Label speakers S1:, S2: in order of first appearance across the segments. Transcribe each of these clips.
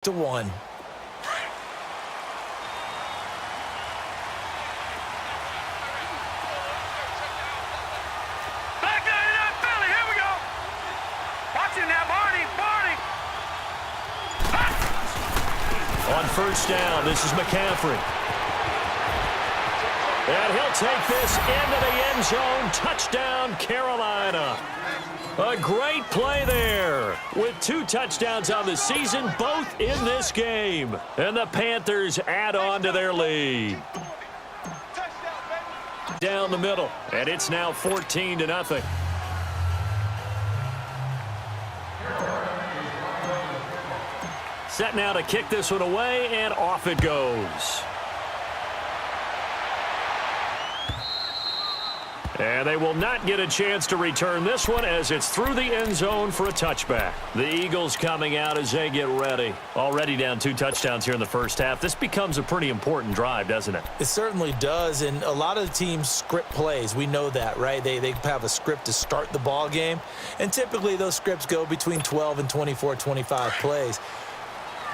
S1: to 1.
S2: Back down in that Philly. Here we go. Watch it now, Barney.
S3: On first down, this is McCaffrey. And he'll take this into the end zone. Touchdown, Carolina. A great play there with 2 touchdowns on the season, both in this game. And the Panthers add on to their lead. Down the middle, and it's now 14-0. Set now to kick this one away, and off it goes. And they will not get a chance to return this one as it's through the end zone for a touchback. The Eagles coming out as they get ready. Already down 2 touchdowns here in the first half. This becomes a pretty important drive, doesn't it?
S1: It certainly does, and a lot of the teams script plays. We know that, right? They have a script to start the ball game, and typically those scripts go between 12 and 24, 25 plays.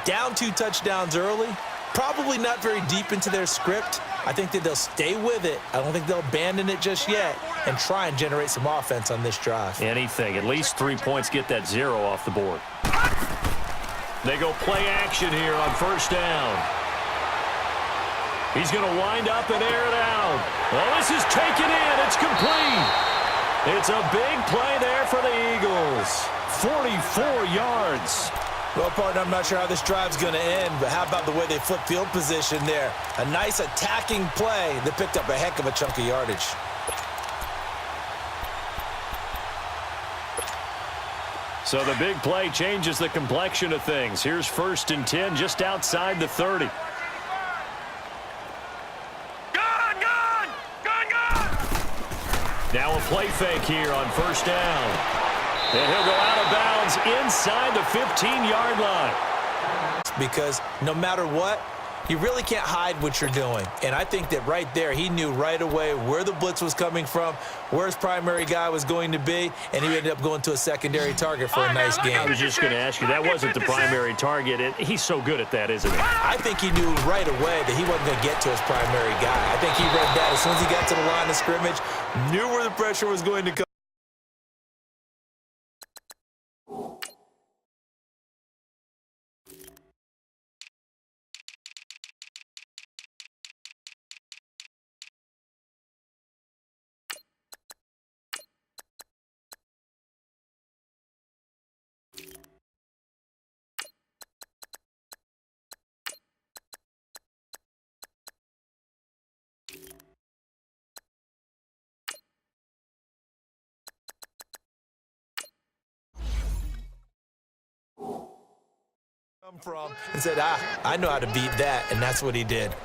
S1: Down 2 touchdowns early, probably not very deep into their script. I think that they'll stay with it. I don't think they'll abandon it just yet and try and generate some offense on this drive.
S3: Anything. At least 3 points, get that 0 off the board. They go play action here on first down. He's going to wind up and air it out. Well, this is taken in. It's complete. It's a big play there for the Eagles. 44 yards.
S1: Well, partner, I'm not sure how this drive's going to end, but how about the way they flip field position there? A nice attacking play that picked up a heck of a chunk of yardage.
S3: So the big play changes the complexion of things. Here's 1st and 10 just outside the 30.
S2: Gone!
S3: Now a play fake here on first down. And he'll go out of bounds inside the 15-yard line.
S1: Because no matter what, you really can't hide what you're doing. And I think that right there, he knew right away where the blitz was coming from, where his primary guy was going to be, and he ended up going to a secondary target for a nice game.
S3: I was just going to ask you, that wasn't the primary target. He's so good at that, isn't he?
S1: I think he knew right away that he wasn't going to get to his primary guy. I think he read that as soon as he got to the line of scrimmage, knew where the pressure was going to come. From and said, I know how to beat that, and that's what he did.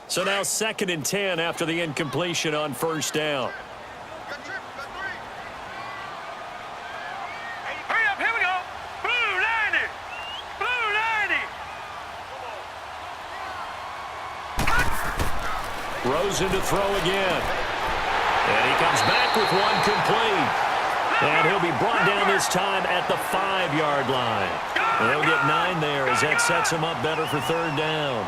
S3: So now 2nd and 10 after the incompletion on first down.
S2: Hurry up, here we go. Blue 90.
S3: Rosen to throw again. And he comes back with one complete. And he'll be brought down this time at the 5-yard line. And they'll get 9 there as that sets him up better for 3rd down.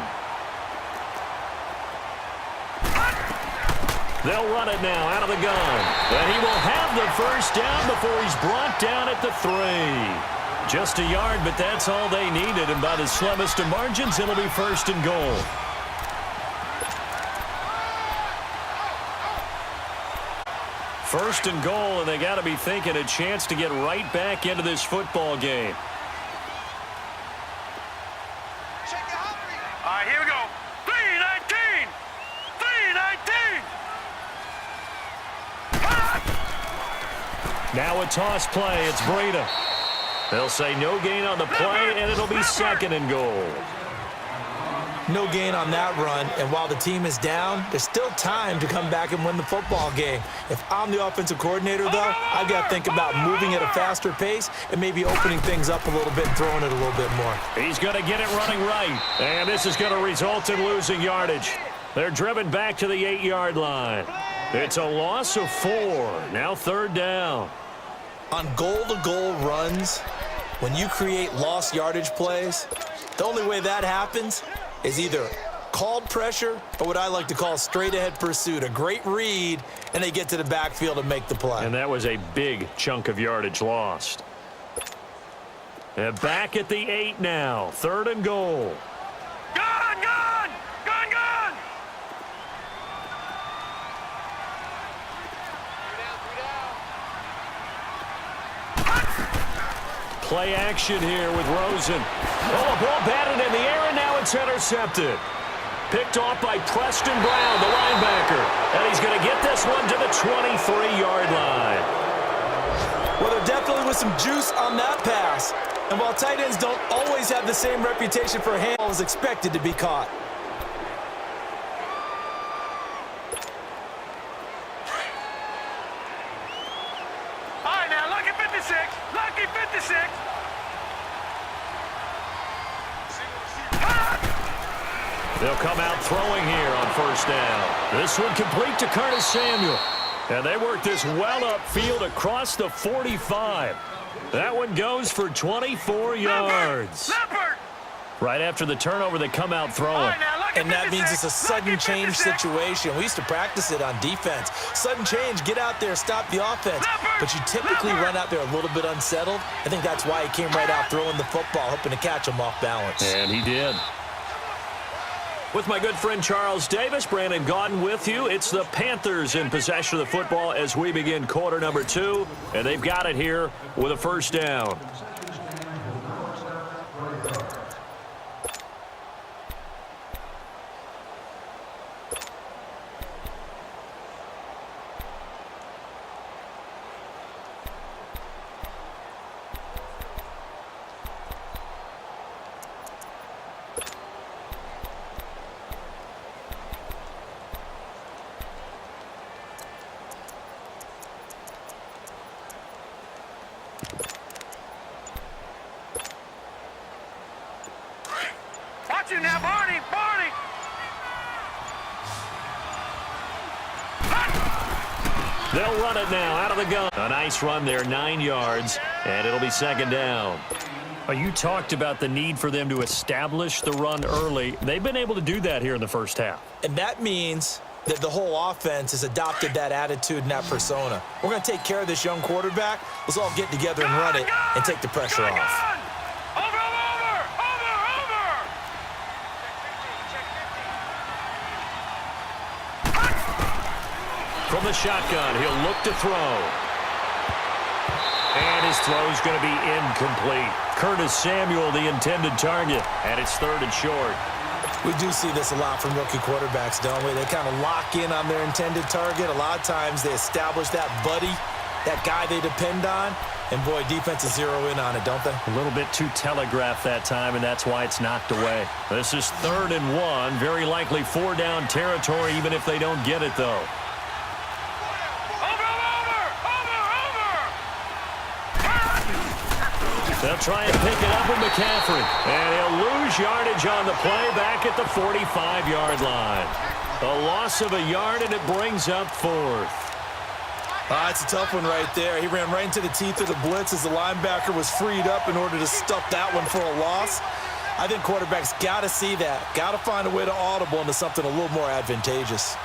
S3: They'll run it now out of the gun. And he will have the first down before he's brought down at the 3. Just a yard, but that's all they needed. And by the slimmest of margins, it'll be 1st and goal. 1st and goal, and they got to be thinking a chance to get right back into this football game.
S2: All right, here we go. 3-19. 3-19.
S3: Now a toss play. It's Breida. They'll say no gain on the play, and it'll be 2nd and goal.
S1: No gain on that run, and while the team is down, there's still time to come back and win the football game. If I'm the offensive coordinator, though, I've got to think about moving at a faster pace and maybe opening things up a little bit and throwing it a little bit more.
S3: He's going to get it running right, and this is going to result in losing yardage. They're driven back to the 8-yard line. It's a loss of 4. Now 3rd down.
S1: On goal-to-goal runs, when you create lost yardage plays, the only way that happens is either called pressure or what I like to call straight-ahead pursuit. A great read, and they get to the backfield and make the play.
S3: And that was a big chunk of yardage lost. And back at the 8 now. 3rd and goal.
S2: Gun, gun! Gun, gun!
S3: Play action here with Rosen. Oh, a ball batted in the air, and now it's intercepted. Picked off by Preston Brown, the linebacker. And he's going to get this one to the 23-yard line.
S1: Well, there definitely was some juice on that pass. And while tight ends don't always have the same reputation for handle, was expected to be caught.
S2: All right, now, lucky 56. Lucky 56.
S3: They'll come out throwing here on 1st down. This one complete to Curtis Samuel. And they work this well upfield across the 45. That one goes for 24 yards.
S2: Leopard!
S3: Right after the turnover, they come out
S2: All
S3: throwing.
S2: right, now, lucky
S1: And that
S2: 56.
S1: means it's a sudden
S2: Lucky
S1: change
S2: 56.
S1: situation. We used to practice it on defense. Sudden change, get out there, stop the offense. But you typically run out there a little bit unsettled. I think that's why he came right out throwing the football, hoping to catch him off balance.
S3: And he did. With my good friend Charles Davis, Brandon Gaudin with you. It's the Panthers in possession of the football as we begin quarter number 2. And they've got it here with a 1st down.
S2: Watch him now, Barney! Barney!
S3: They'll run it now out of the gun. A nice run there, 9 yards, and it'll be 2nd down. You talked about the need for them to establish the run early. They've been able to do that here in the 1st half.
S1: And that means that the whole offense has adopted that attitude and that persona. We're going to take care of this young quarterback. Let's all get together and run it and take the pressure
S2: Gun,
S1: off.
S2: gun! Over, over, over, over!
S3: From the shotgun, he'll look to throw. And his throw's going to be incomplete. Curtis Samuel, the intended target, and it's 3rd and short.
S1: We do see this a lot from rookie quarterbacks, don't we? They kind of lock in on their intended target. A lot of times they establish that buddy, that guy they depend on, and boy, defenses zero in on it, don't they?
S3: A little bit too telegraphed that time, and that's why it's knocked away. This is 3rd and 1, very likely 4-down territory, even if they don't get it, though. They'll try and pick it up with McCaffrey. And he'll lose yardage on the play back at the 45-yard line. A loss of a yard, and it brings up 4th.
S1: It's a tough one right there. He ran right into the teeth of the blitz as the linebacker was freed up in order to stuff that one for a loss. I think quarterbacks got to see that. Got to find a way to audible into something a little more advantageous.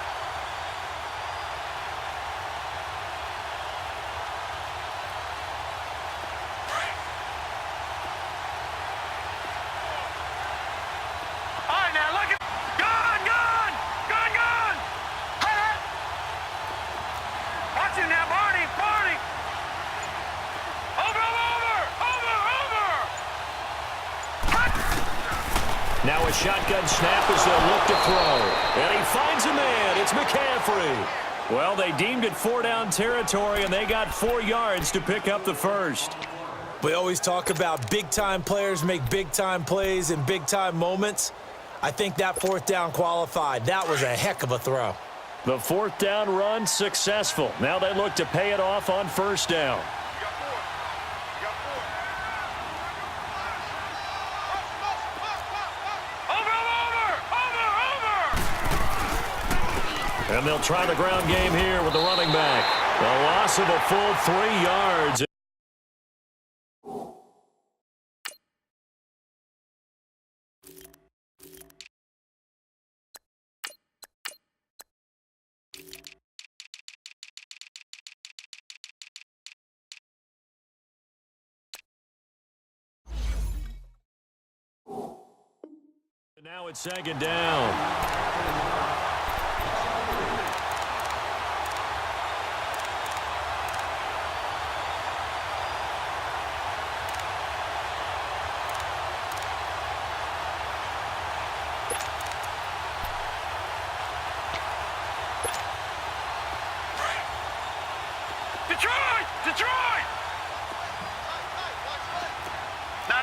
S3: Now a shotgun snap as they'll look to throw. And he finds a man. It's McCaffrey. Well, they deemed it 4-down territory, and they got 4 yards to pick up the 1st.
S1: We always talk about big-time players make big-time plays in big-time moments. I think that 4th down qualified. That was a heck of a throw.
S3: The 4th down run successful. Now they look to pay it off on 1st down. And they'll try the ground game here with the running back. A loss of a full 3 yards. Now it's second down.
S2: Detroit! Detroit! No,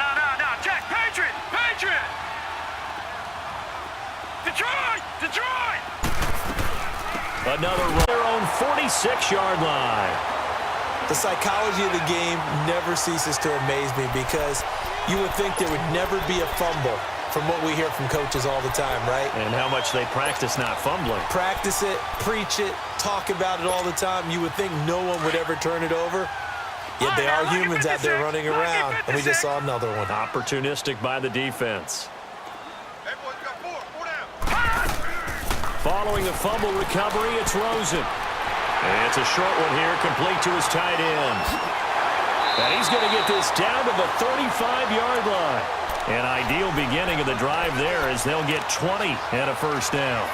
S2: Jack, Patriot! Patriot! Detroit! Detroit!
S3: Another run. Their own 46-yard line.
S1: The psychology of the game never ceases to amaze me because you would think there would never be a fumble from what we hear from coaches all the time, right?
S3: And how much they practice not fumbling.
S1: Practice it, preach it, talk about it all the time. You would think no one would ever turn it over. Yet they are humans out there running around, and we just saw another one.
S3: Opportunistic by the defense. Following the fumble recovery, it's Rosen. And it's a short one here, complete to his tight end. And he's going to get this down to the 35-yard line. An ideal beginning of the drive there as they'll get 20 and a first down.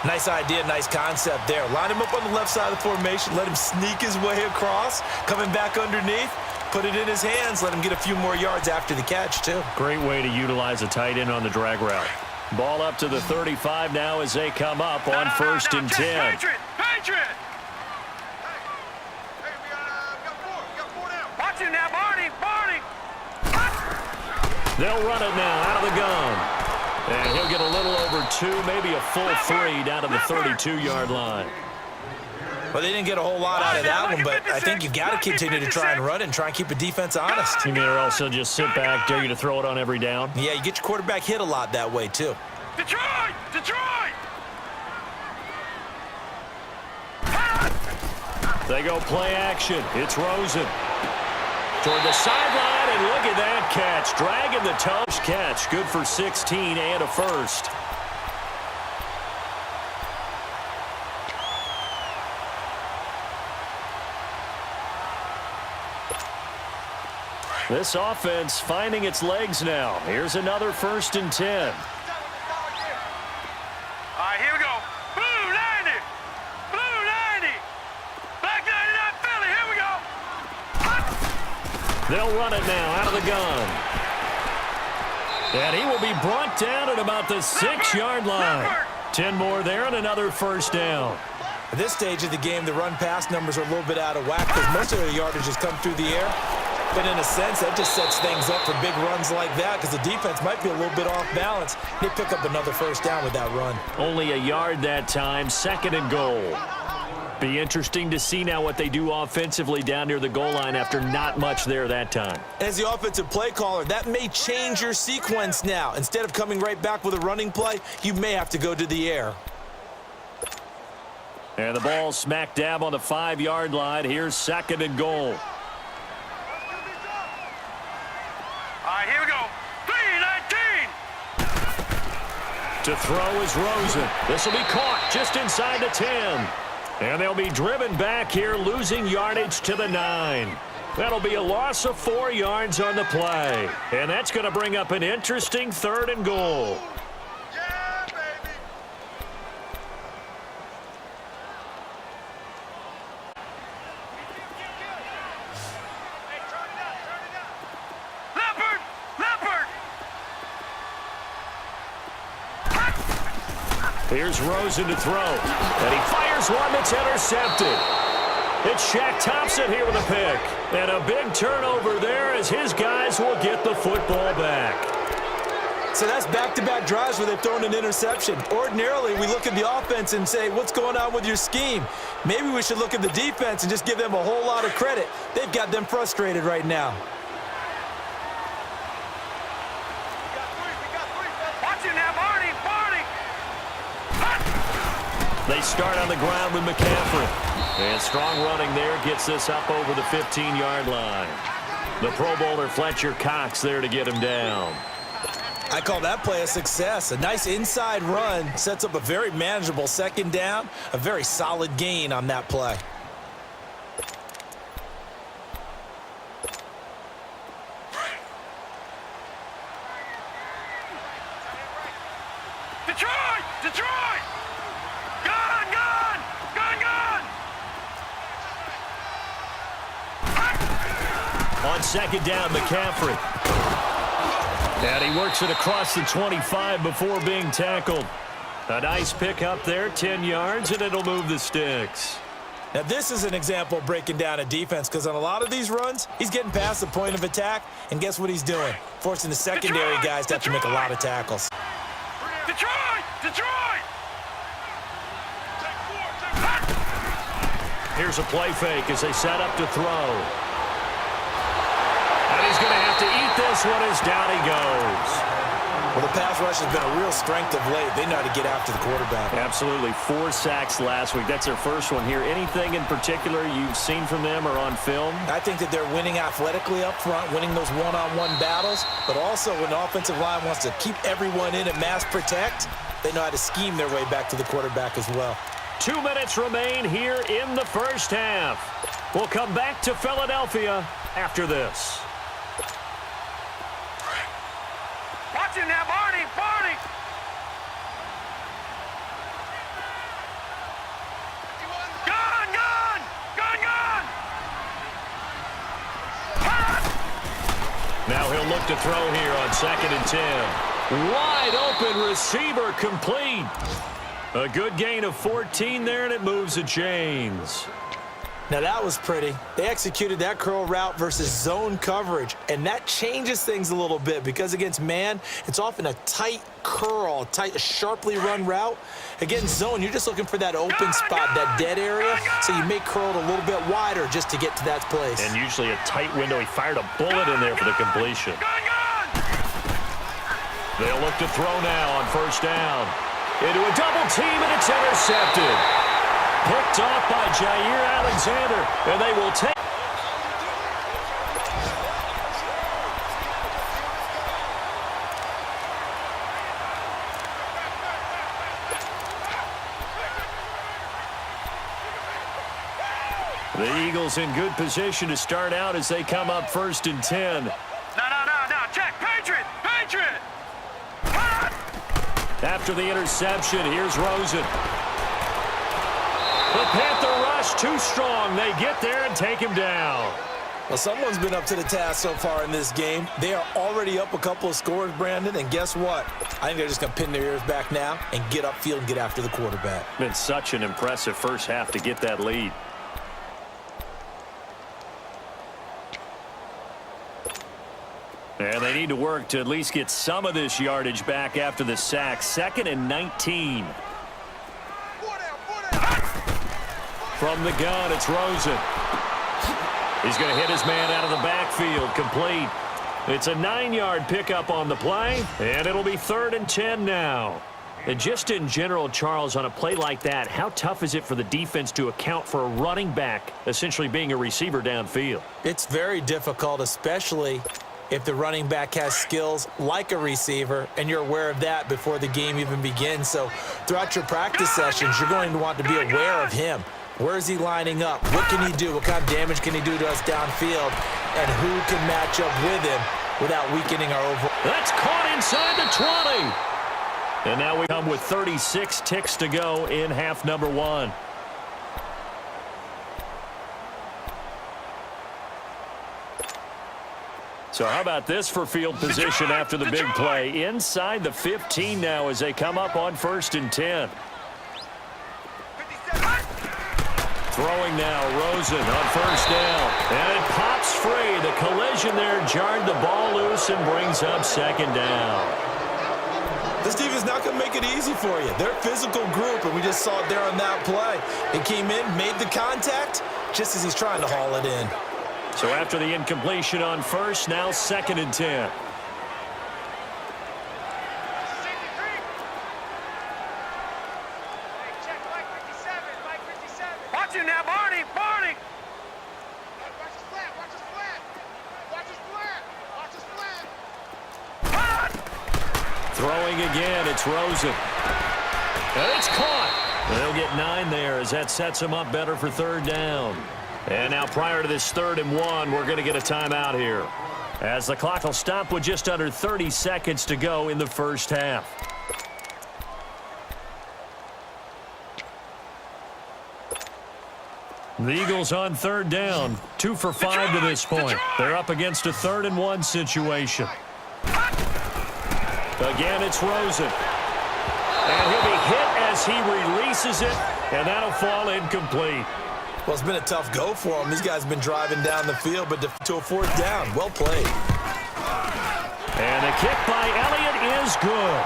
S1: Nice idea, nice concept there. Line him up on the left side of the formation, let him sneak his way across, coming back underneath, put it in his hands, let him get a few more yards after the catch, too.
S3: Great way to utilize a tight end on the drag route. Ball up to the 35 now as they come up on first and 10.
S2: Patriot! Patriot! Hey, we got four now. Watch him now, Barney! Barney!
S3: They'll run it now out of the gun. And he'll get a little over 2, maybe a full 3 down to the 32-yard line.
S1: Well, they didn't get a whole lot out of that one, but I think you got to continue to try and run it and try and keep the defense honest.
S3: You mean or also just sit back, dare you to throw it on every down?
S1: Yeah, you get your quarterback hit a lot that way, too.
S2: Detroit! Detroit!
S3: They go play action. It's Rosen. Toward the sideline, and look at that catch. Dragging the toes catch. Good for 16 and a first. This offense finding its legs now. Here's another first and 10.
S2: All right, here we go. Blue 90! Blue 90! Black 99 Philly, here we go!
S3: They'll run it now out of the gun. And he will be brought down at about the 6-yard line. 10 more there and another first down.
S1: At this stage of the game, the run-pass numbers are a little bit out of whack because most of the yardage has come through the air. But in a sense, that just sets things up for big runs like that because the defense might be a little bit off balance. They pick up another first down with that run.
S3: Only a yard that time, second and goal. Be interesting to see now what they do offensively down near the goal line after not much there that time.
S1: As the offensive play caller, that may change your sequence now. Instead of coming right back with a running play, you may have to go to the air.
S3: And the ball smack dab on the 5-yard line. Here's second and goal.
S2: All right, here we go. 3-19!
S3: To throw is Rosen. This will be caught just inside the 10. And they'll be driven back here, losing yardage to the 9. That'll be a loss of 4 yards on the play. And that's going to bring up an interesting third and goal.
S2: Yeah, baby! Hey, turn it up, turn it up! Leopard! Leopard!
S3: Here's Rosen to throw. And he fires one that's intercepted. It's Shaq Thompson here with a pick. And a big turnover there as his guys will get the football back.
S1: So that's back-to-back drives where they've thrown an interception. Ordinarily, we look at the offense and say, what's going on with your scheme? Maybe we should look at the defense and just give them a whole lot of credit. They've got them frustrated right now.
S2: Watch it now, Barney! Barney!
S3: They start on the ground with McCaffrey. And strong running there gets this up over the 15-yard line. The Pro Bowler Fletcher Cox there to get him down.
S1: I call that play a success. A nice inside run sets up a very manageable second down. A very solid gain on that play.
S2: Detroit! Detroit! Gun! Gun! Gun! Gun!
S3: On second down, McCaffrey. And he works it across the 25 before being tackled. A nice pick up there, 10 yards, and it'll move the sticks.
S1: Now, this is an example of breaking down a defense because on a lot of these runs, he's getting past the point of attack, and guess what he's doing? Forcing the secondary guys to have to make a lot of tackles.
S2: Detroit! Detroit!
S3: Here's a play fake as they set up to throw. And he's going to have to eat this one as down he goes.
S1: Well, the pass rush has been a real strength of late. They know how to get after the quarterback.
S3: Absolutely. 4 sacks last week. That's their first one here. Anything in particular you've seen from them or on film?
S1: I think that they're winning athletically up front, winning those one-on-one battles, but also when the offensive line wants to keep everyone in and mass protect, they know how to scheme their way back to the quarterback as well.
S3: 2 minutes remain here in the first half. We'll come back to Philadelphia after this.
S2: Watch him now, Barney! Barney! Gun! Gun! Gun! Gun!
S3: Now he'll look to throw here on 2nd and 10. Wide open receiver complete. A good gain of 14 there, and it moves the chains.
S1: Now, that was pretty. They executed that curl route versus zone coverage, and that changes things a little bit because against man, it's often a tight curl, a sharply run route. Against zone, you're just looking for that open spot, that dead area, so you may curl it a little bit wider just to get to that place.
S3: And usually a tight window. He fired a bullet in there for the completion. They'll look to throw now on 1st down. Into a double team, and it's intercepted. Picked off by Jair Alexander, and they will take. The Eagles in good position to start out as they come up 1st and 10.
S2: No. Check. Patriot! Patriot!
S3: After the interception, here's Rosen. The Panther rush too strong. They get there and take him down.
S1: Well, someone's been up to the task so far in this game. They are already up a couple of scores, Brandon, and guess what? I think they're just going to pin their ears back now and get upfield and get after the quarterback.
S3: Been such an impressive first half to get that lead. And they need to work to at least get some of this yardage back after the sack. 2nd and 19. From the gun, it's Rosen. He's going to hit his man out of the backfield, complete. It's a 9-yard pickup on the play, and it'll be 3rd and 10 now. And just in general, Charles, on a play like that, how tough is it for the defense to account for a running back essentially being a receiver downfield?
S1: It's very difficult, especially if the running back has skills like a receiver, and you're aware of that before the game even begins. So throughout your practice sessions, you're going to want to be aware of him. Where is he lining up? What can he do? What kind of damage can he do to us downfield? And who can match up with him without weakening our overall?
S3: That's caught inside the 20. And now we come with 36 ticks to go in half number 1. So how about this for field position after the big play? Inside the 15 now as they come up on 1st and 10. Throwing now, Rosen on 1st down. And it pops free. The collision there jarred the ball loose and brings up 2nd down.
S1: This defense is not going to make it easy for you. They're a physical group, and we just saw it there on that play. He came in, made the contact, just as he's trying to haul it in.
S3: So after the incompletion on 1st, now 2nd and 10. Throwing again, it's Rosen. And it's caught. They'll get 9 there as that sets them up better for third down. And now prior to this 3rd and 1, we're going to get a timeout here, as the clock will stop with just under 30 seconds to go in the first half. The Eagles on 3rd down, 2 for 5 to this point. They're up against a 3rd and 1 situation. Again, it's Rosen. And he'll be hit as he releases it, and that'll fall incomplete.
S1: Well, it's been a tough go for him. These guys have been driving down the field, but to a 4th down. Well played.
S3: And the kick by Elliott is good.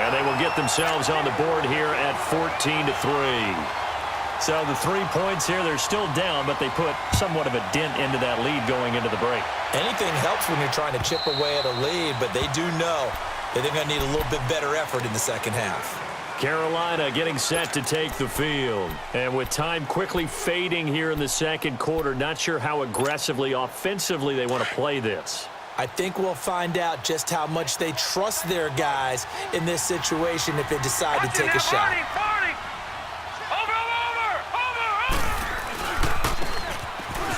S3: And they will get themselves on the board here at 14-3. So the 3 points here, they're still down, but they put somewhat of a dent into that lead going into the break.
S1: Anything helps when you're trying to chip away at a lead, but they do know that they're going to need a little bit better effort in the second half.
S3: Carolina getting set to take the field. And with time quickly fading here in the second quarter, not sure how aggressively, offensively they want to play this.
S1: I think we'll find out just how much they trust their guys in this situation if they decide to take a shot.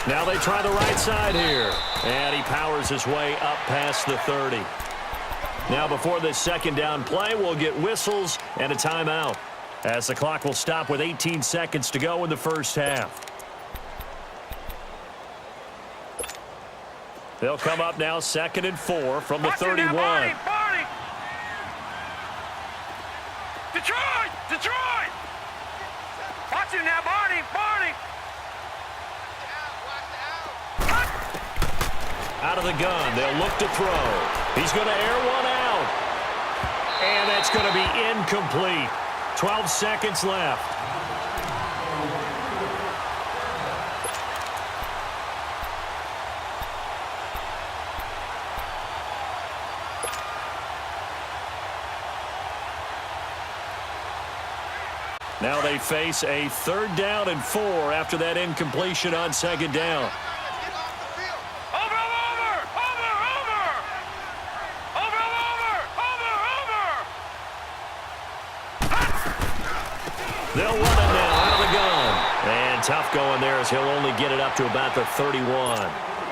S3: Now they try the right side here. And he powers his way up past the 30. Now before this second down play, we'll get whistles and a timeout, as the clock will stop with 18 seconds to go in the first half. They'll come up now 2nd and 4 from the 31.
S2: Detroit! Detroit! Watch him now, Barney! Barney!
S3: Out of the gun, they'll look to throw. He's going to air one out. And that's going to be incomplete. 12 seconds left. Now they face a 3rd down and 4 after that incompletion on 2nd down. They'll run it now out of the gun. And tough going there as he'll only get it up to about the 31.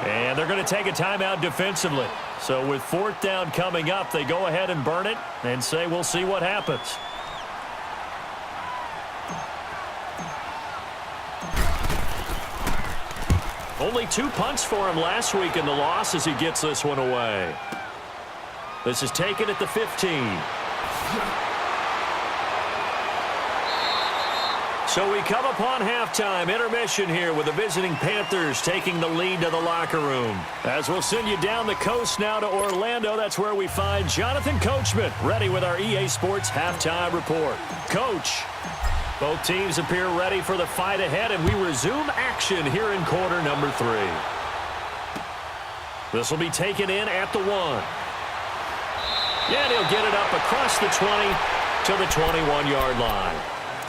S3: And they're going to take a timeout defensively. So with 4th down coming up, they go ahead and burn it and say we'll see what happens. Only 2 punts for him last week in the loss as he gets this one away. This is taken at the 15. So we come upon halftime, intermission here with the visiting Panthers taking the lead to the locker room. As we'll send you down the coast now to Orlando, that's where we find Jonathan Coachman ready with our EA Sports halftime report. Coach, both teams appear ready for the fight ahead, and we resume action here in quarter number 3. This will be taken in at the 1. And he'll get it up across the 20 to the 21-yard line.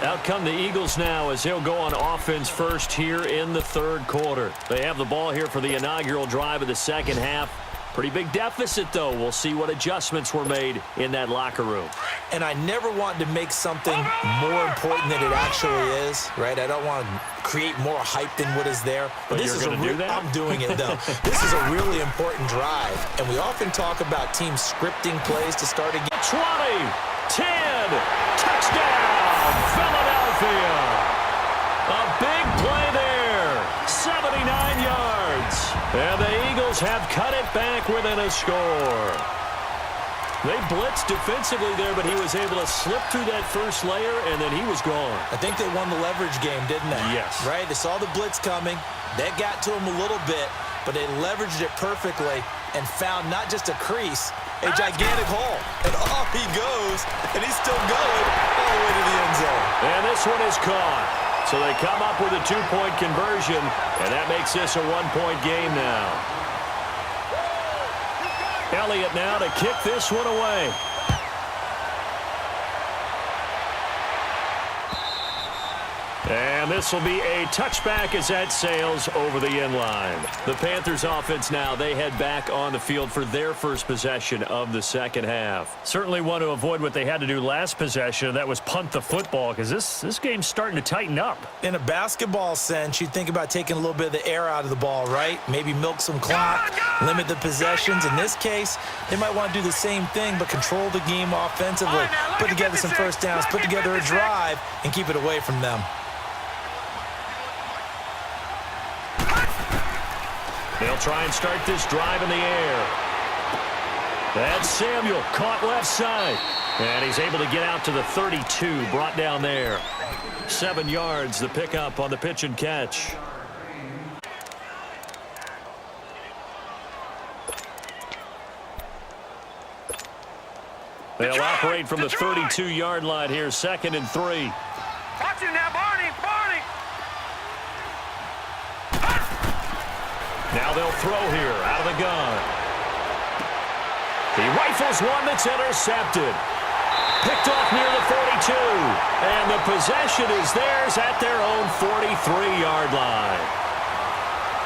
S3: Out come the Eagles now as they'll go on offense first here in the 3rd quarter. They have the ball here for the inaugural drive of the second half. Pretty big deficit, though. We'll see what adjustments were made in that locker room.
S1: And I never want to make something more important than it actually is, right? I don't want to create more hype than what is there.
S3: But this is going to do that?
S1: I'm doing it, though. This is a really important drive. And we often talk about teams scripting plays to start a game.
S3: 20, 10, touchdown! Philadelphia. A big play there. 79 yards. And the Eagles have cut it back within a score. They blitzed defensively there, but he was able to slip through that first layer, and then he was gone.
S1: I think they won the leverage game, didn't they?
S3: Yes.
S1: Right? They saw the blitz coming. That got to him a little bit, but they leveraged it perfectly and found not just a crease, a gigantic hole. And off he goes, and he's still going all the way to the end zone.
S3: And this one is caught. So they come up with a 2-point conversion, and that makes this a 1-point game now. Elliott now to kick this one away. And this will be a touchback as that sails over the end line. The Panthers offense now, they head back on the field for their first possession of the second half. Certainly want to avoid what they had to do last possession, and that was punt the football, because this game's starting to tighten up.
S1: In a basketball sense, you think about taking a little bit of the air out of the ball, right? Maybe milk some clock, limit the possessions. In this case, they might want to do the same thing, but control the game offensively, put together some first downs, put together a drive, and keep it away from them.
S3: They'll try and start this drive in the air. That's Samuel, caught left side. And he's able to get out to the 32, brought down there. 7 yards, the pickup on the pitch and catch. They'll operate from the 32-yard line here, 2nd and 3.
S2: Watch him now, Barney.
S3: Now they'll throw here out of the gun. He rifles one that's intercepted. Picked off near the 42. And the possession is theirs at their own 43-yard line.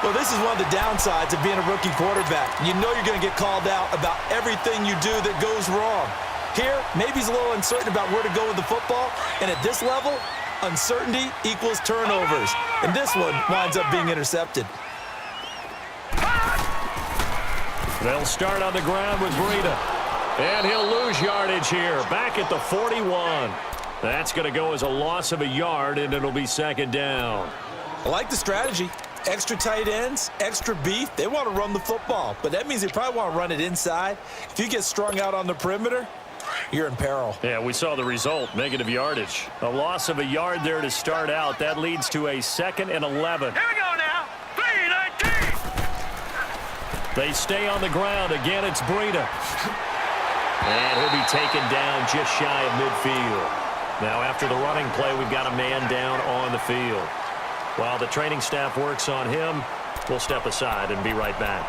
S1: Well, this is one of the downsides of being a rookie quarterback. You know you're going to get called out about everything you do that goes wrong. Here, maybe he's a little uncertain about where to go with the football. And at this level, uncertainty equals turnovers. And this one winds up being intercepted.
S3: They'll start on the ground with Breida. And he'll lose yardage here, back at the 41. That's going to go as a loss of a yard, and it'll be 2nd down.
S1: I like the strategy. Extra tight ends, extra beef. They want to run the football, but that means they probably want to run it inside. If you get strung out on the perimeter, you're in peril.
S3: Yeah, we saw the result, negative yardage. A loss of a yard there to start out. That leads to a 2nd and 11.
S2: Here we go now. 3-19.
S3: They stay on the ground. Again, it's Breida. And he'll be taken down just shy of midfield. Now, after the running play, we've got a man down on the field. While the training staff works on him, we'll step aside and be right back.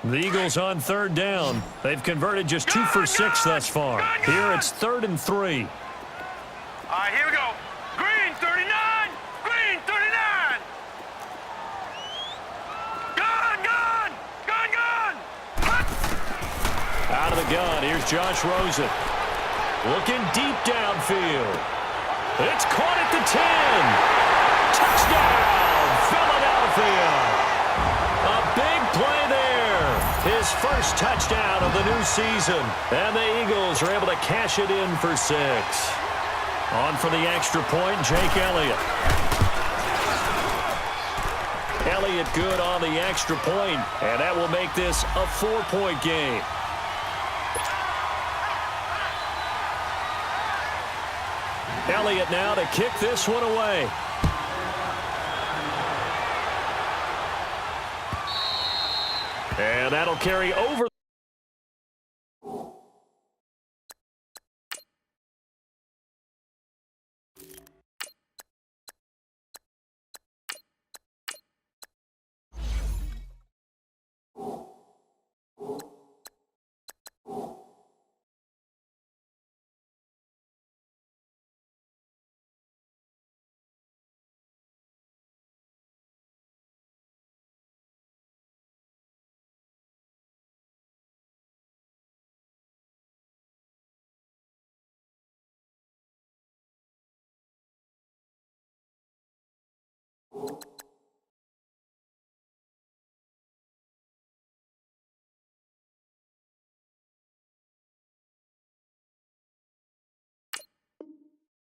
S3: The Eagles on 3rd down. They've converted just 2 for 6 thus far. Here it's 3rd and 3.
S2: All right, here we go. Green, 39. Green, 39. Gun.
S3: Out of the gun, here's Josh Rosen. Looking deep downfield. It's caught at the 10. Touchdown, Philadelphia. A big play there. His first touchdown of the new season. And the Eagles are able to cash it in for 6. On for the extra point, Jake Elliott. Elliott good on the extra point, and that will make this a 4-point game. Elliott now to kick this one away. And that'll carry over.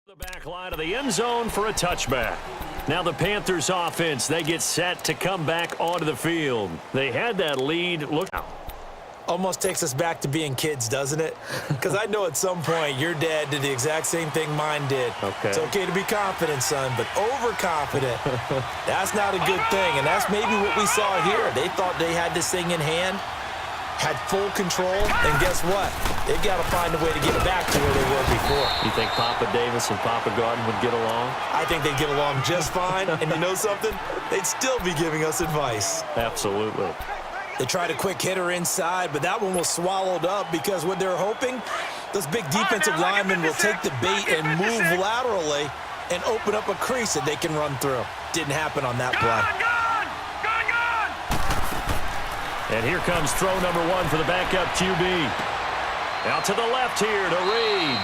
S3: The back line of the end zone for a touchback. Now the Panthers offense, they get set to come back onto the field. They had that lead. Look out.
S1: Almost takes us back to being kids, doesn't it? Because I know at some point your dad did the exact same thing mine did.
S3: Okay.
S1: It's okay to be confident, son, but overconfident, that's not a good thing. And that's maybe what we saw here. They thought they had this thing in hand. had full control, and guess what? They've got to find a way to get it back to where they were before.
S3: You think Papa Davis and Papa Garden would get along?
S1: I think they'd get along just fine, and you know something? They'd still be giving us advice.
S3: Absolutely.
S1: They tried a quick hitter inside, but that one was swallowed up because what they're hoping, those big defensive linemen will take the bait and move laterally and open up a crease that they can run through. Didn't happen on that play.
S3: And here comes throw number 1 for the backup QB. Out to the left here to Reed.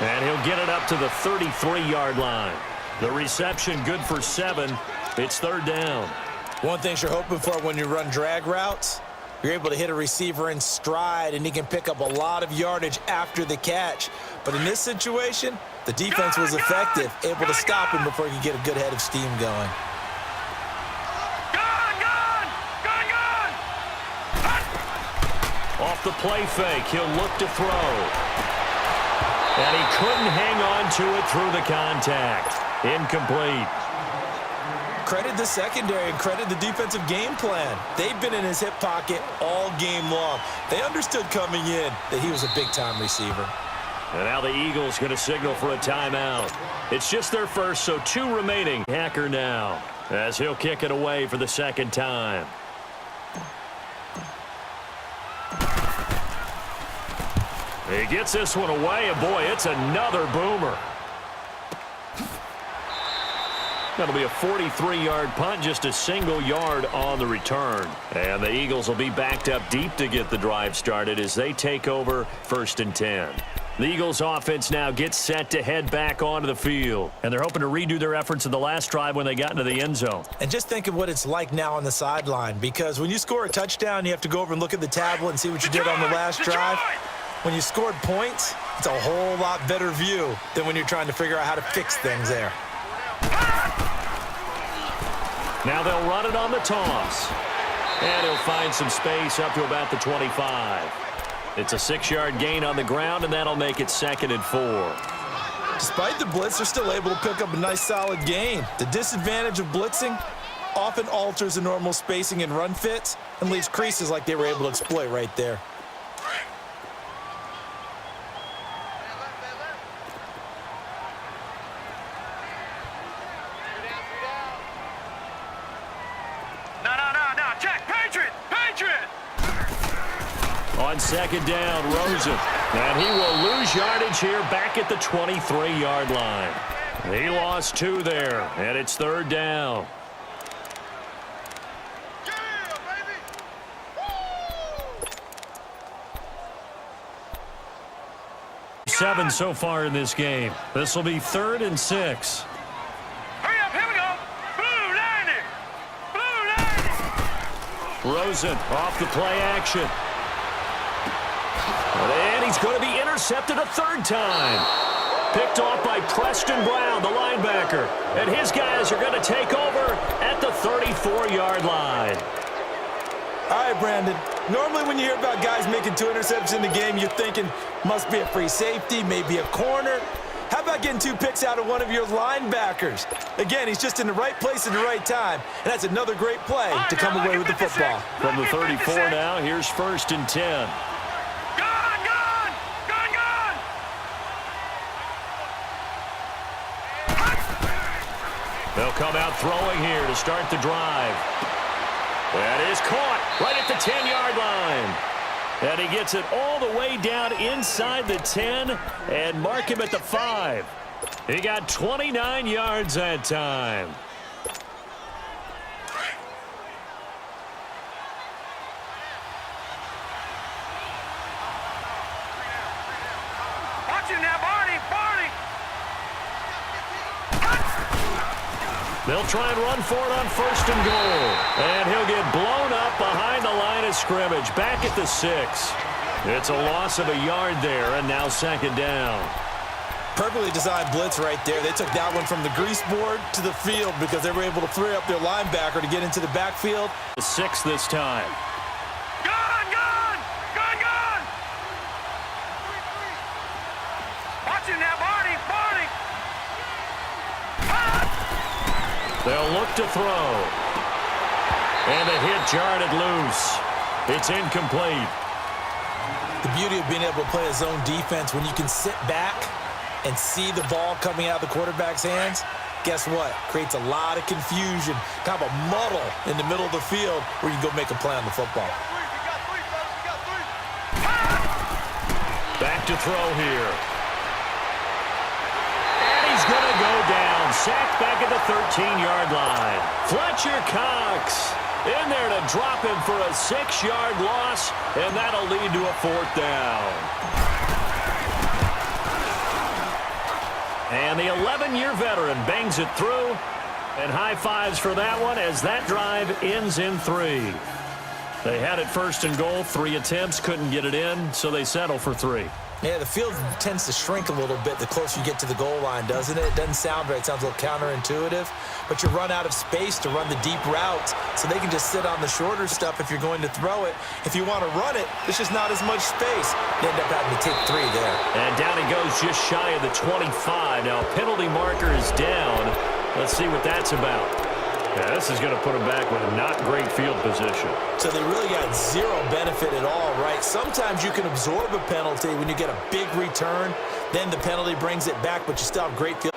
S3: And he'll get it up to the 33-yard line. The reception good for 7. It's third down.
S1: One thing you're hoping for when you run drag routes, you're able to hit a receiver in stride, and he can pick up a lot of yardage after the catch. But in this situation, the defense was effective, able to stop him before he could get a good head of steam going.
S3: Off the play fake, he'll look to throw. And he couldn't hang on to it through the contact. Incomplete.
S1: Credit the secondary and credit the defensive game plan. They've been in his hip pocket all game long. They understood coming in that he was a big-time receiver.
S3: And now the Eagles going to signal for a timeout. It's just their first, so 2 remaining. Hacker now, as he'll kick it away for the second time. He gets this one away, and boy, it's another boomer. That'll be a 43-yard punt, just a single yard on the return. And the Eagles will be backed up deep to get the drive started as they take over 1st and 10. The Eagles offense now gets set to head back onto the field. And they're hoping to redo their efforts in the last drive when they got into the end zone.
S1: And just think of what it's like now on the sideline, because when you score a touchdown, you have to go over and look at the tablet and see what you did on the last drive. When you scored points, it's a whole lot better view than when you're trying to figure out how to fix things there.
S3: Now they'll run it on the toss. And he'll find some space up to about the 25. It's a 6-yard gain on the ground, and that'll make it 2nd and 4.
S1: Despite the blitz, they're still able to pick up a nice solid gain. The disadvantage of blitzing often alters the normal spacing and run fits and leaves creases like they were able to exploit right there.
S3: On 2nd down, Rosen. And he will lose yardage here back at the 23-yard line. He lost 2 there, and it's 3rd down. Seven so far in this game. This will be 3rd and 6.
S2: Hurry up, here we go. Blue 90.
S3: Rosen off the play action. And he's going to be intercepted a 3rd time. Picked off by Preston Brown, the linebacker. And his guys are going to take over at the 34-yard line.
S1: All right, Brandon. Normally when you hear about guys making 2 interceptions in the game, you're thinking must be a free safety, maybe a corner. How about getting 2 picks out of one of your linebackers? Again, he's just in the right place at the right time. And that's another great play to come away with the football.
S3: From the 34 now, here's 1st and 10. They'll come out throwing here to start the drive. That is caught right at the 10-yard line. And he gets it all the way down inside the 10 and mark him at the 5. He got 29 yards that time.
S2: Watch him now, Barney.
S3: They'll try and run for it on 1st and goal. And he'll get blown up behind the line of scrimmage, back at the 6. It's a loss of a yard there, and now 2nd down.
S1: Perfectly designed blitz right there. They took that one from the grease board to the field because they were able to free up their linebacker to get into the backfield.
S3: The 6 this time.
S2: Gone! Watch him now, Barney.
S3: They'll look to throw. And the hit jarred it loose. It's incomplete.
S1: beauty of being able to play a zone defense when you can sit back and see the ball coming out of the quarterback's hands. Guess what? Creates a lot of confusion, kind of a muddle in the middle of the field where you can go make a play on the football.
S3: Back to throw here. And he's going to go down. Sacked back at the 13-yard line. Fletcher Cox in there to drop him for a 6-yard loss, and that'll lead to a 4th down. And the 11-year veteran bangs it through, and high fives for that one as that drive ends in 3. They had it 1st and goal, 3 attempts, couldn't get it in, so they settle for 3.
S1: Yeah, the field tends to shrink a little bit the closer you get to the goal line, doesn't it? It doesn't sound right. It sounds a little counterintuitive. But you run out of space to run the deep routes, so they can just sit on the shorter stuff if you're going to throw it. If you want to run it, there's just not as much space. You end up having to take 3 there.
S3: And down he goes just shy of the 25. Now, penalty marker is down. Let's see what that's about. Yeah, this is going to put him back with a not great field position.
S1: So they really got 0 benefit at all, right? Sometimes you can absorb a penalty when you get a big return. Then the penalty brings it back, but you still have great field.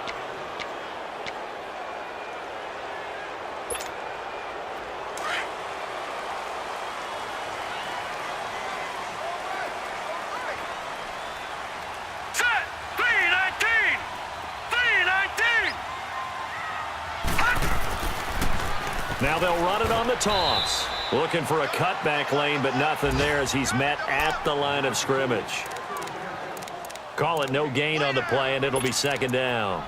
S2: Set! 319! 319!
S3: Now they'll run it on the toss. Looking for a cutback lane, but nothing there as he's met at the line of scrimmage. Call it no gain on the play, and it'll be 2nd down.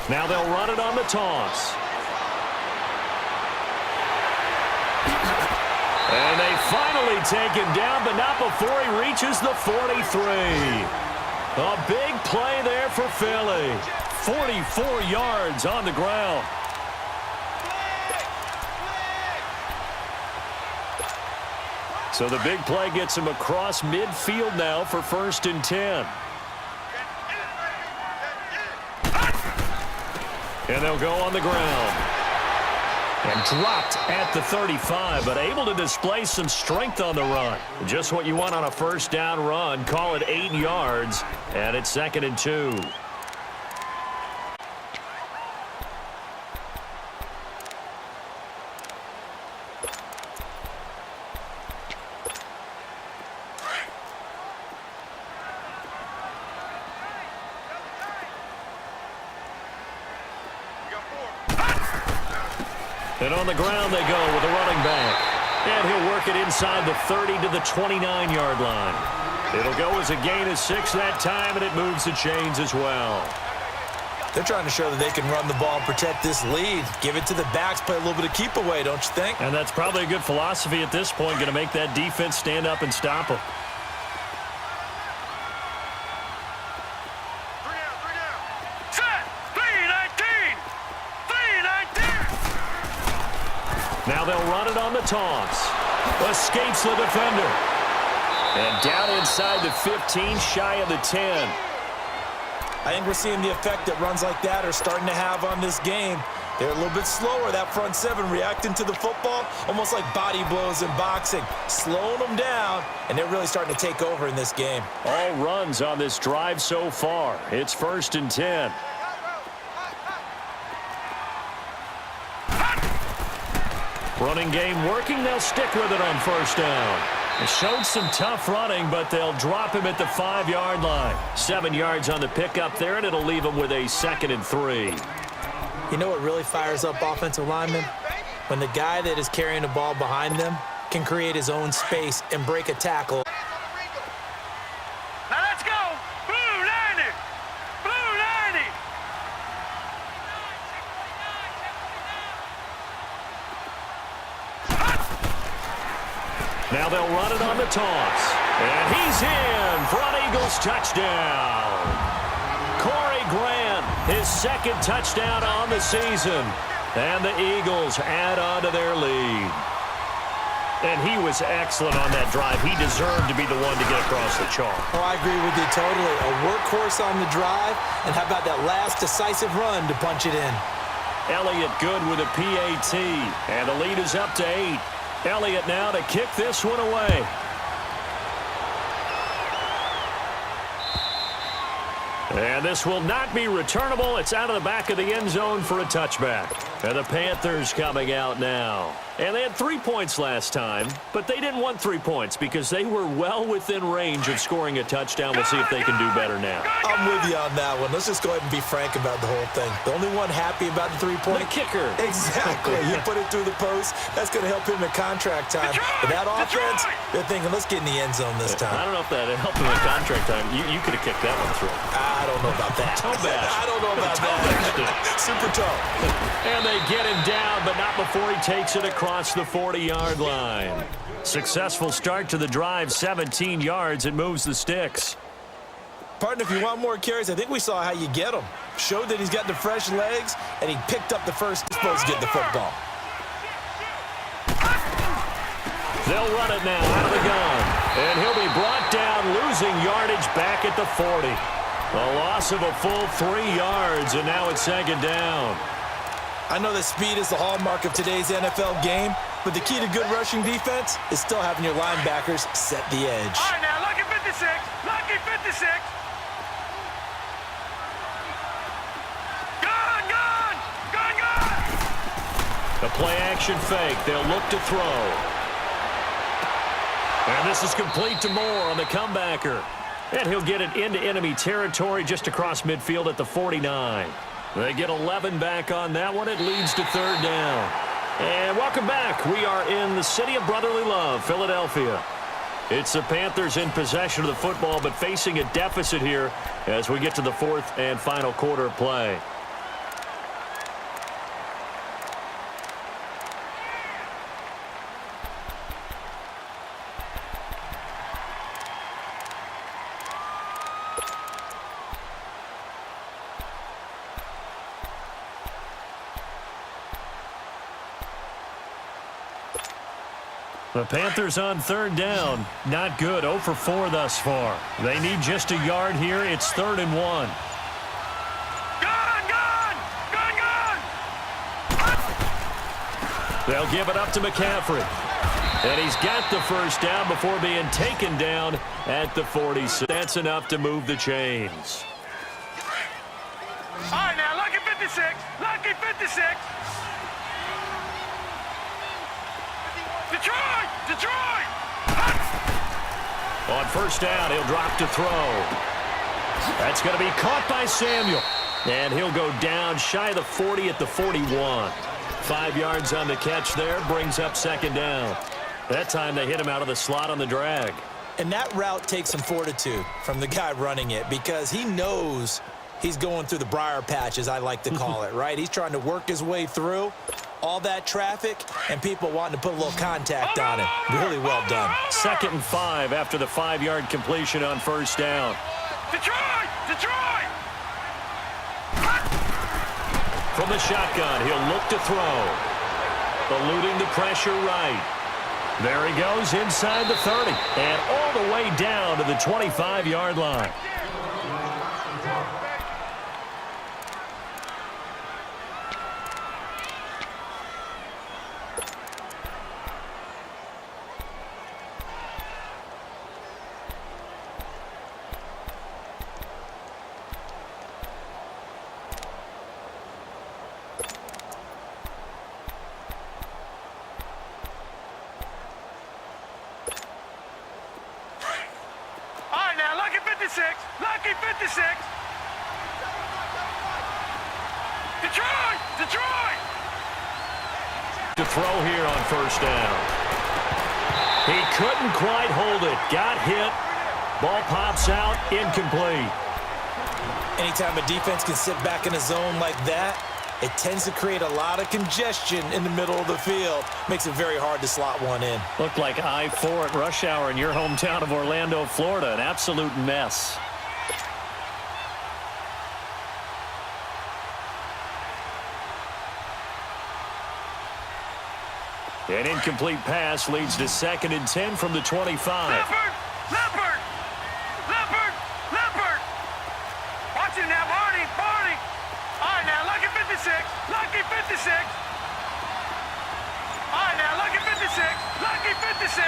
S3: Now they'll run it on the toss. And they finally take him down, but not before he reaches the 43. A big play there for Philly. 44 yards on the ground. So the big play gets him across midfield now for 1st and 10. And they'll go on the ground. And dropped at the 35, but able to display some strength on the run. Just what you want on a 1st down run. Call it 8 yards, and it's 2nd and 2. And on the ground they go with a running back. And he'll work it inside the 30 to the 29-yard line. It'll go as a gain of 6 that time, and it moves the chains as well.
S1: They're trying to show that they can run the ball and protect this lead. Give it to the backs, play a little bit of keep away, don't you think?
S3: And that's probably a good philosophy at this point, going to make that defense stand up and stop them. Now they'll run it on the toss. Escapes the defender. And down inside the 15, shy of the 10.
S1: I think we're seeing the effect that runs like that are starting to have on this game. They're a little bit slower, that front 7, reacting to the football, almost like body blows in boxing, slowing them down, and they're really starting to take over in this game.
S3: All runs on this drive so far. It's 1st and 10. Running game working. They'll stick with it on 1st down. They showed some tough running, but they'll drop him at the 5-yard line. 7 yards on the pickup there, and it'll leave him with a 2nd and 3.
S1: You know what really fires up offensive linemen? When the guy that is carrying the ball behind them can create his own space and break a tackle.
S2: Now let's go! Blue 90! Blue 90!
S3: Now they'll run it on the toss. And he's in for an Eagles touchdown. Corey Grant his second touchdown on the season. And the Eagles add on to their lead. And he was excellent on that drive. He deserved to be the one to get across the chalk.
S1: Oh, I agree with you totally. A workhorse on the drive, and how about that last decisive run to punch it in?
S3: Elliott good with a PAT, and the lead is up to 8. Elliott now to kick this one away. And this will not be returnable. It's out of the back of the end zone for a touchback. And the Panthers coming out now. And they had 3 points last time, but they didn't want 3 points because they were well within range of scoring a touchdown. We'll see if they can do better now.
S1: I'm with you on that one. Let's just go ahead and be frank about the whole thing. The only one happy about the 3-point.
S3: The kicker.
S1: Exactly. You put it through the post. That's going to help him in contract time. But that offense, they're thinking, let's get in the end zone this time.
S3: I don't know if that helped him in contract time. You could have kicked that one through.
S1: I don't know about that.
S3: Toe bash.
S1: I don't know about that. Super toe.
S3: And they get him down, but not before he takes it across the 40-yard line. Successful start to the drive, 17 yards, and moves the sticks.
S1: Partner, if you want more carries, I think we saw how you get them. Showed that he's got the fresh legs, and he picked up the first supposed to get the football.
S3: They'll run it now out of the gun. And he'll be brought down, losing yardage back at the 40. A loss of a full 3 yards, and now it's second down.
S1: I know that speed is the hallmark of today's NFL game, but the key to good rushing defense is still having your linebackers set the edge.
S2: All right, now, lucky 56. Lucky 56. Gun, gun. Gun, gun.
S3: A play-action fake. They'll look to throw. And this is complete to Moore on the comebacker. And he'll get it into enemy territory just across midfield at the 49. They get 11 back on that one. It leads to third down. And welcome back. We are in the city of brotherly love, Philadelphia. It's the Panthers in possession of the football, but facing a deficit here as we get to the fourth and final quarter of play. The Panthers on third down. Not good. 0 for 4 thus far. They need just a yard here. It's 3rd and 1.
S2: Gun, gun. Gun, gun.
S3: They'll give it up to McCaffrey. And he's got the first down before being taken down at the 46. That's enough to move the chains.
S2: All right, now, lucky 56. Lucky 56. Detroit! Detroit!
S3: On first down, he'll drop to throw. That's going to be caught by Samuel. And he'll go down shy of the 40 at the 41. 5 yards on the catch there, brings up second down. That time they hit him out of the slot on the drag.
S1: And that route takes some fortitude from the guy running it because he knows he's going through the briar patch, as I like to call it, right? He's trying to work his way through all that traffic and people wanting to put a little contact on him. Really well done.
S3: 2nd and 5 after the 5-yard completion on first down.
S2: Detroit! Detroit!
S3: From the shotgun, he'll look to throw. Eluding the pressure right. There he goes inside the 30 and all the way down to the 25-yard line.
S2: Lucky 56. Detroit! Detroit!
S3: To throw here on first down. He couldn't quite hold it. Got hit. Ball pops out. Incomplete.
S1: Anytime a defense can sit back in a zone like that, it tends to create a lot of congestion in the middle of the field. Makes it very hard to slot one in.
S3: Looked like I-4 at rush hour in your hometown of Orlando, Florida. An absolute mess. An incomplete pass leads to 2nd and 10 from the 25.
S2: Leopard! Leopard! Leopard! Leopard! Watch it now, Barney! Barney! All right, now, lucky 56! Lucky 56! All right, now, lucky 56! Lucky 56!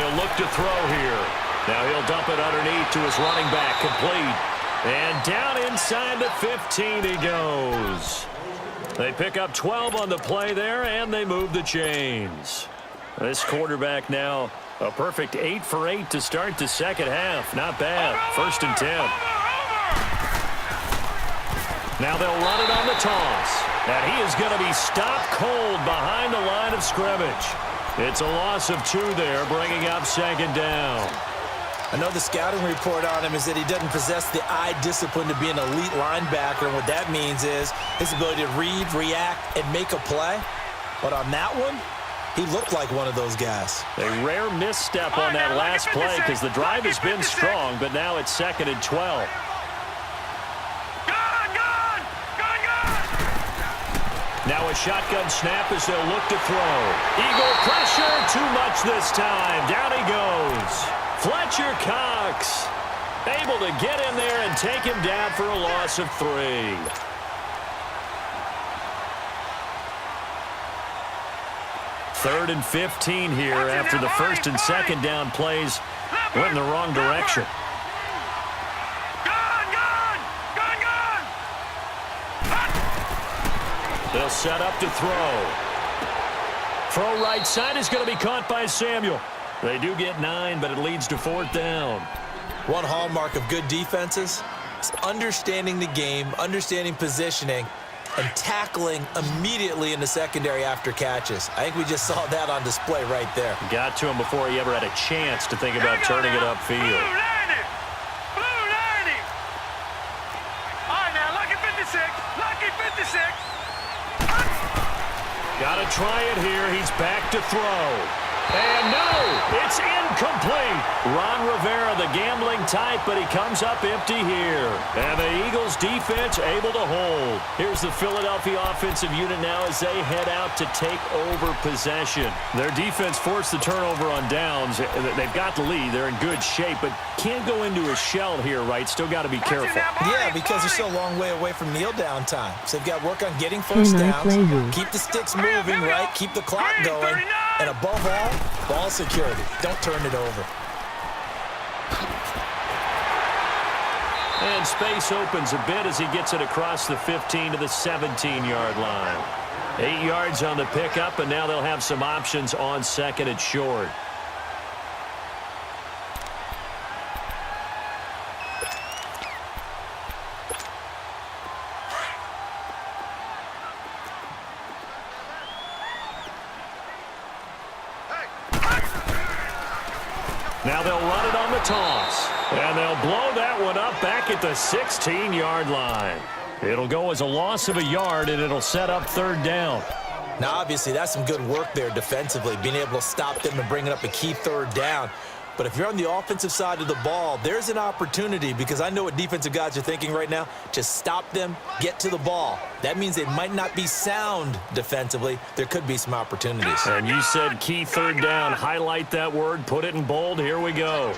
S3: They'll look to throw here. Now he'll dump it underneath to his running back, complete. And down inside the 15 he goes. They pick up 12 on the play there, and they move the chains. This quarterback now a perfect 8 for 8 to start the second half. Not bad. 1st and 10. Now they'll run it on the toss. And he is going to be stopped cold behind the line of scrimmage. It's a loss of 2 there, bringing up 2nd down.
S1: I know the scouting report on him is that he doesn't possess the eye discipline to be an elite linebacker, and what that means is his ability to read, react, and make a play. But on that one, he looked like one of those guys.
S3: A rare misstep on that last play because the drive has been strong, but now it's 2nd and 12. Now a shotgun snap as they'll look to throw. Eagle pressure, too much this time. Down he goes. Fletcher Cox able to get in there and take him down for a loss of 3. Third and 15 here after the 1st and 2nd down plays went in the wrong direction. They'll set up to throw. Throw right side is going to be caught by Samuel. They do get 9, but it leads to 4th down.
S1: One hallmark of good defenses is understanding the game, understanding positioning, and tackling immediately in the secondary after catches. I think we just saw that on display right there.
S3: Got to him before he ever had a chance to think about turning it upfield.
S2: Blue 90! All right, now, lucky 56! Lucky 56!
S3: Got to try it here. He's back to throw. And no, it's incomplete. Ron Rivera, the gambling type, but he comes up empty here. And the Eagles defense able to hold. Here's the Philadelphia offensive unit now as they head out to take over possession. Their defense forced the turnover on downs. They've got the lead. They're in good shape, but can't go into a shell here, right? Still got to be careful.
S1: Yeah, because they're still a long way away from kneel down time. So they've got to work on getting first downs, keep the sticks moving, right? Keep the clock going. And above all, ball security. Don't turn it over.
S3: And space opens a bit as he gets it across the 15 to the 17-yard line. 8 yards on the pickup, and now they'll have some options on 2nd and short. Now they'll run it on the toss. And they'll blow that one up back at the 16-yard line. It'll go as a loss of a yard, and it'll set up 3rd down.
S1: Now, obviously, that's some good work there defensively, being able to stop them and bringing up a key 3rd down. But if you're on the offensive side of the ball, there's an opportunity, because I know what defensive guys are thinking right now. Just stop them, get to the ball. That means they might not be sound defensively. There could be some opportunities.
S3: And you said key 3rd down. Highlight that word. Put it in bold. Here we go.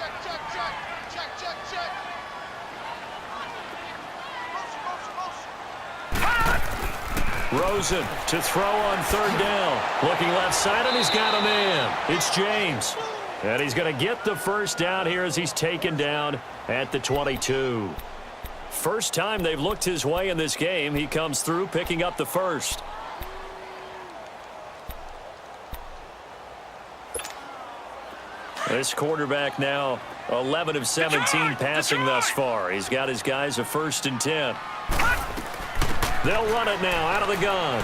S3: Rosen to throw on 3rd down. Looking left side, and he's got a man. It's James. And he's going to get the 1st down here as he's taken down at the 22. First time they've looked his way in this game. He comes through picking up the 1st. This quarterback now 11 of 17 passing thus far. He's got his guys a 1st and 10. They'll run it now out of the gun.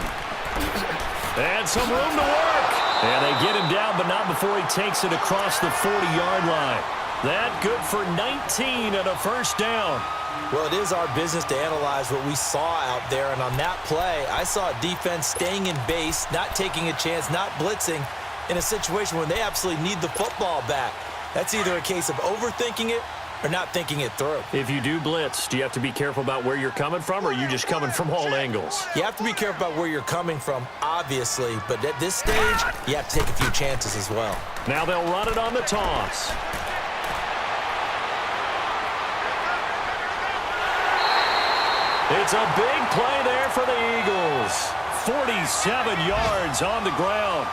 S3: And some room to work. And they get him down, but not before he takes it across the 40-yard line. That good for 19 and a 1st down.
S1: Well, it is our business to analyze what we saw out there. And on that play, I saw a defense staying in base, not taking a chance, not blitzing in a situation where they absolutely need the football back. That's either a case of overthinking it or not thinking it through.
S3: If you do blitz, do you have to be careful about where you're coming from, or are you just coming from all angles?
S1: You have to be careful about where you're coming from, obviously, but at this stage, you have to take a few chances as well.
S3: Now they'll run it on the toss. It's a big play there for the Eagles. 47 yards on the ground.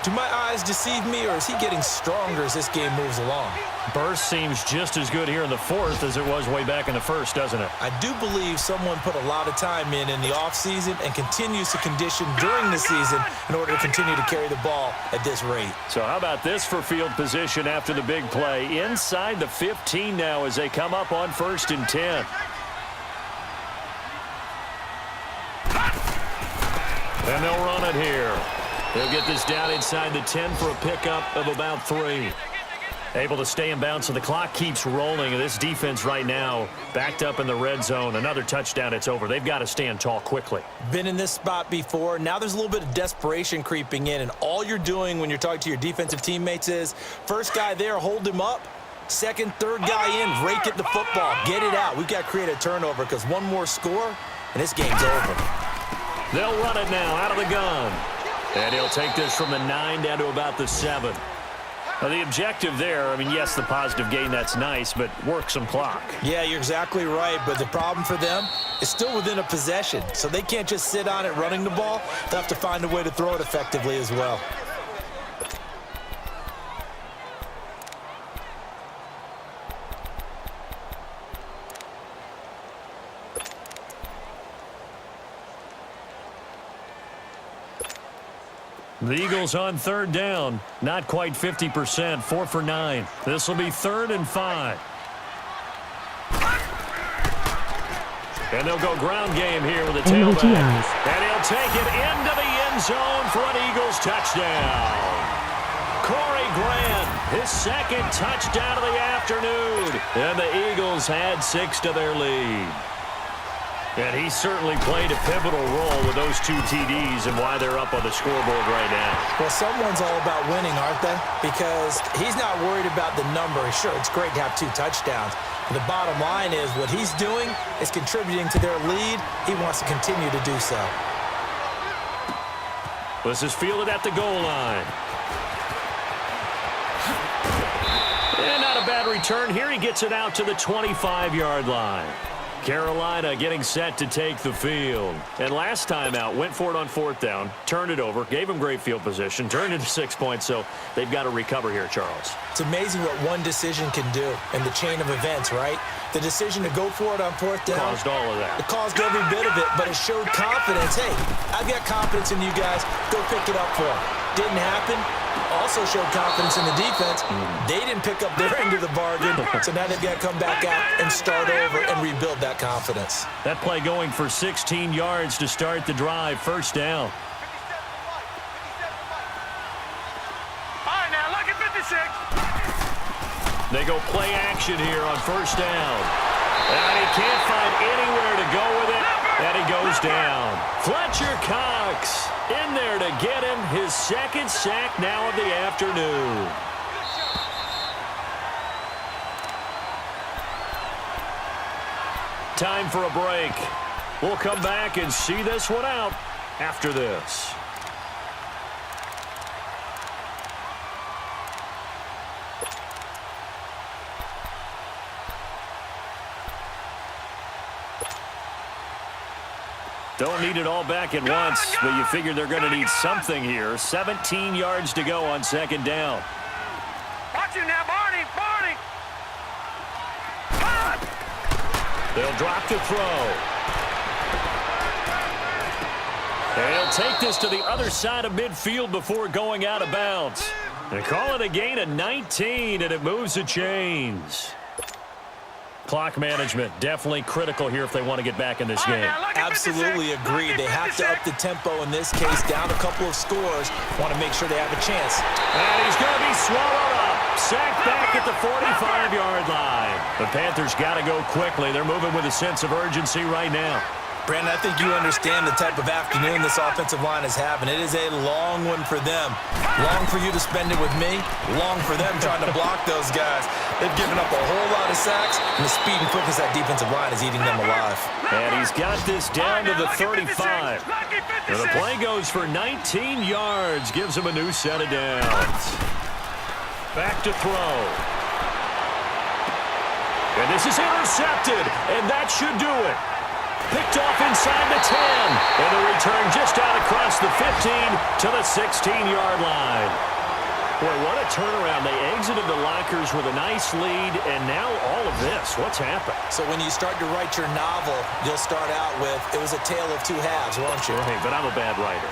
S1: Do my eyes deceive me, or is he getting stronger as this game moves along?
S3: Burst seems just as good here in the fourth as it was way back in the first, doesn't it?
S1: I do believe someone put a lot of time in the offseason and continues to condition during the season in order to continue to carry the ball at this rate.
S3: So how about this for field position after the big play? Inside the 15 now as they come up on 1st and 10. And they'll run it here. They'll get this down inside the 10 for a pickup of about 3. Able to stay in bounds, so the clock keeps rolling. And this defense right now backed up in the red zone. Another touchdown, it's over. They've got to stand tall quickly.
S1: Been in this spot before. Now there's a little bit of desperation creeping in, and all you're doing when you're talking to your defensive teammates is first guy there, hold him up. Second, third guy in, rake at the football. Get it out. We've got to create a turnover because one more score, and this game's over.
S3: They'll run it now out of the gun. And he'll take this from the 9 down to about the 7. Now, the objective there, I mean, yes, the positive gain, that's nice, but work some clock.
S1: Yeah, you're exactly right, but the problem for them is still within a possession, so they can't just sit on it running the ball. They'll have to find a way to throw it effectively as well.
S3: The Eagles on 3rd down. Not quite 50%. 4 for 9. This will be 3rd and 5. And they'll go ground game here with a tailback. And he'll take it into the end zone for an Eagles touchdown. Corey Grant, his 2nd touchdown of the afternoon. And the Eagles had 6 to their lead. And he certainly played a pivotal role with those 2 TDs and why they're up on the scoreboard right now.
S1: Well, someone's all about winning, aren't they? Because he's not worried about the number. Sure, it's great to have 2 touchdowns. But the bottom line is what he's doing is contributing to their lead. He wants to continue to do so.
S3: This is fielded at the goal line. And not a bad return here. He gets it out to the 25-yard line. Carolina getting set to take the field. And last time out, went for it on 4th down, turned it over, gave them great field position, turned it to 6 points, so they've got to recover here, Charles.
S1: It's amazing what one decision can do in the chain of events, right? The decision to go for it on 4th down.
S3: Caused all of that.
S1: It caused every bit of it, but it showed confidence. Hey, I've got confidence in you guys. Go pick it up for them. Didn't happen. Also showed confidence in the defense. They didn't pick up their end of the bargain, so now they've got to come back out and start over and rebuild that confidence.
S3: That play going for 16 yards to start the drive. 1st down.
S2: All right, now, look at 56.
S3: They go play action here on 1st down. And he can't find anywhere to go with it. And he goes down. Fletcher Cox in there to get him his 2nd sack now of the afternoon. Time for a break. We'll come back and see this one out after this. Don't need it all back at once, but you figure they're going to need something here. 17 yards to go on 2nd down.
S2: Watch him now, Barney. Barney.
S3: They'll drop to throw. And he'll take this to the other side of midfield before going out of bounds. They call it a gain of 19, and it moves the chains. Clock management definitely critical here if they want to get back in this game.
S1: Absolutely agree. They have to up the tempo in this case, down a couple of scores. Want to make sure they have a chance.
S3: And he's going to be swallowed up. Sacked back at the 45-yard line. The Panthers got to go quickly. They're moving with a sense of urgency right now.
S1: Brandon, I think you understand the type of afternoon this offensive line is having. It is a long one for them. Long for you to spend it with me. Long for them trying to block those guys. They've given up a whole lot of sacks, and the speed and quickness of that defensive line is eating them alive.
S3: And he's got this down to the 35. And the play goes for 19 yards. Gives him a new set of downs. Back to throw. And this is intercepted, and that should do it. Picked off inside the 10. And the return just out across the 15 to the 16-yard line. Boy, what a turnaround. They exited the lockers with a nice lead, and now all of this. What's happened?
S1: So when you start to write your novel, you'll start out with, it was a tale of two halves, won't you?
S3: Right, but I'm a bad writer.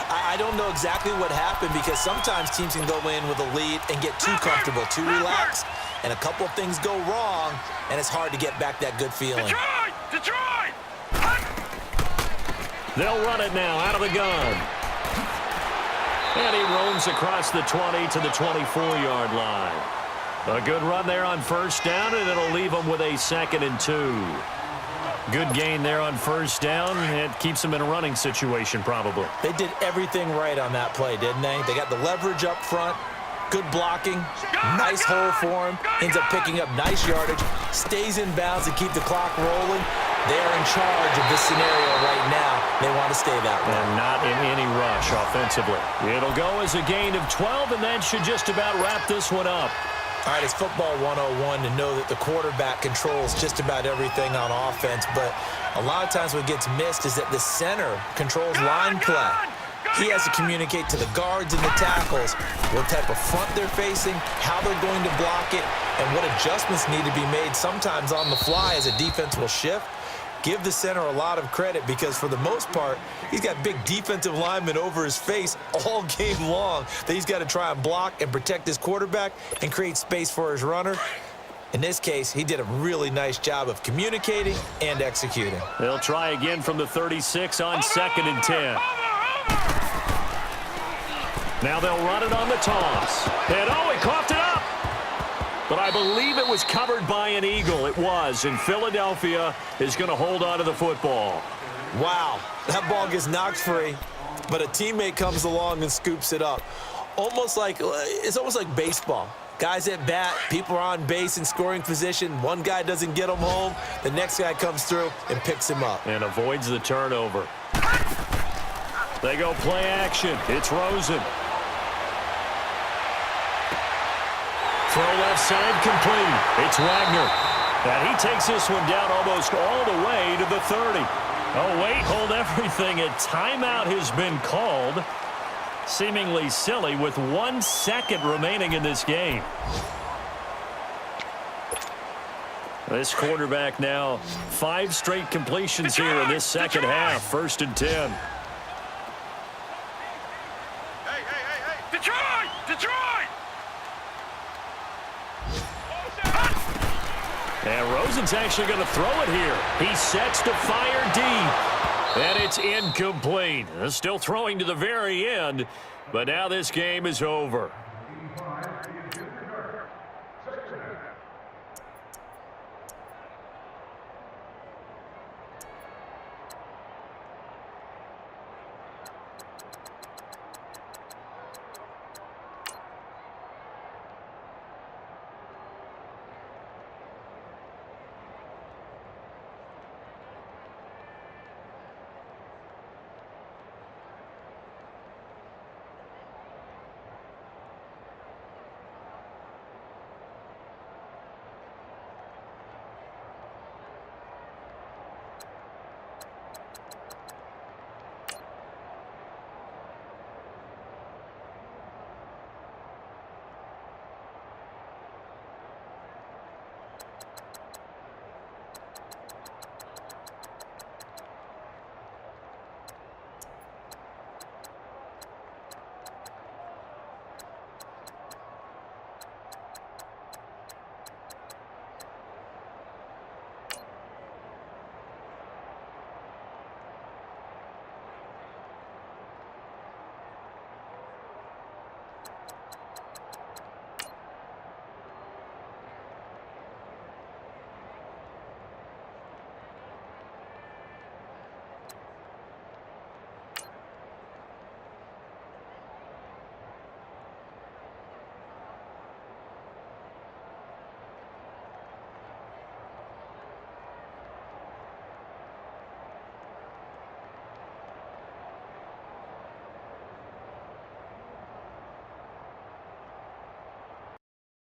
S1: I don't know exactly what happened, because sometimes teams can go in with a lead and get too comfortable, too relaxed, and a couple of things go wrong, and it's hard to get back that good feeling.
S2: Detroit!
S3: They'll run it now out of the gun. And he roams across the 20 to the 24-yard line. A good run there on first down, and it'll leave them with a 2nd and 2. Good gain there on first down. It keeps them in a running situation, probably.
S1: They did everything right on that play, didn't they? They got the leverage up front, good blocking, nice hole for him, ends up picking up nice yardage, stays in bounds to keep the clock rolling. They're in charge of this scenario right now. They want to stay that way.
S3: And not in any rush offensively. It'll go as a gain of 12, and that should just about wrap this one up.
S1: All right, it's football 101 to know that the quarterback controls just about everything on offense, but a lot of times what gets missed is that the center controls line play. He has to communicate to the guards and the tackles what type of front they're facing, how they're going to block it, and what adjustments need to be made sometimes on the fly as a defense will shift. Give the center a lot of credit, because for the most part, he's got big defensive linemen over his face all game long that he's got to try and block and protect his quarterback and create space for his runner. In this case, he did a really nice job of communicating and executing.
S3: They'll try again from the 36 on 2nd and 10. Now they'll run it on the toss. And oh, he coughed it up. But I believe it was covered by an Eagle. It was, and Philadelphia is going to hold on to the football.
S1: Wow, that ball gets knocked free, but a teammate comes along and scoops it up. It's almost like baseball. Guys at bat, people are on base in scoring position. One guy doesn't get him home. The next guy comes through and picks him up.
S3: And avoids the turnover. They go play action. It's Rosen. Throw left side complete. It's Wagner. And he takes this one down almost all the way to the 30. Oh, wait, hold everything. A timeout has been called. Seemingly silly with 1 second remaining in this game. This quarterback now 5 straight completions here in this second half. 1st and 10.
S2: Hey. Detroit!
S3: And Rosen's actually going to throw it here. He sets to fire deep. And it's incomplete. Still throwing to the very end. But now this game is over.